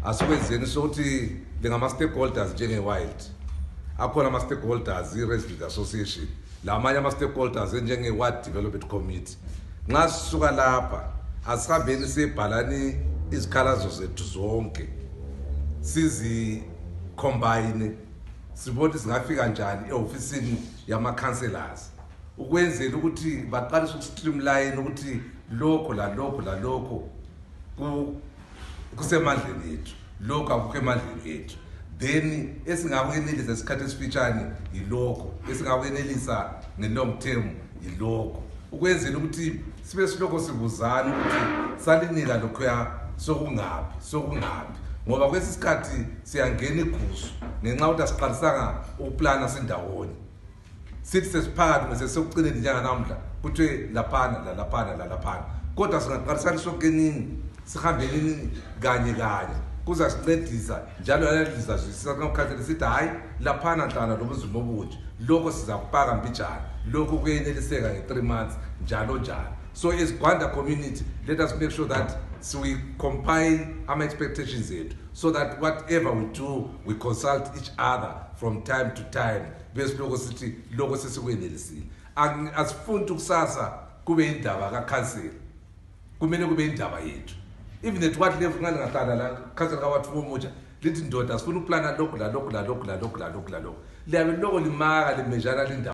asikwenzeni sokuthi lengama-stakeholders njenge-WILD. Akhona ama-stakeholders i-Resident Association, lamanye ama-stakeholders njenge-Ward Development Committee. Nxa sisuka lapha, asihambeni siyebhalani izikhalazo zethu zonke, sizi-combine, sibone singafika njani e-ofisini yama-councillors, ukwenzela ukuthi baqalise uku-streamline ukuthi lokho lalokho kusemandleni ethu, lokho akukho emandleni ethu. Then esingakwenelisa isikhathi esifitshane yilokho, esingakwenelisa nge-long term yilokho, ukwenzela ukuthi sibe silokho sibuzana ukuthi salinika lokhuya sokungaphi, ngoba kwesi sikhathi siyangena igusu ngenxa ukuthi asiqalisanga ukuplana sindawonye. Sithi sesiphakathi bese sokucinela inyanga namhla kuthiwe laphana, kodwa singaqalisana sokenini sihambeleni kanye kuza sincedisa njalo yalizazwisisa ngokhathele sithi hayi laphana nhlana lobuzulu obunje, lokho siza kupaka mbijana, lokho kuyeneliseka nge3 months njalo. So as weGwanda community, let us make sure that we compile our expectations so that whatever we do, we consult each other from time to time. Bese lokho sithi lokho sesikwenelisile. Asifuni kusasa kube indaba kaCouncil, kumele kube indaba yethu. Even at what level ngani ngahlala la council kawathi umutsha lithi ndoda sifuna ukuplana lokho liyabe lokho limaka limejana lindawo.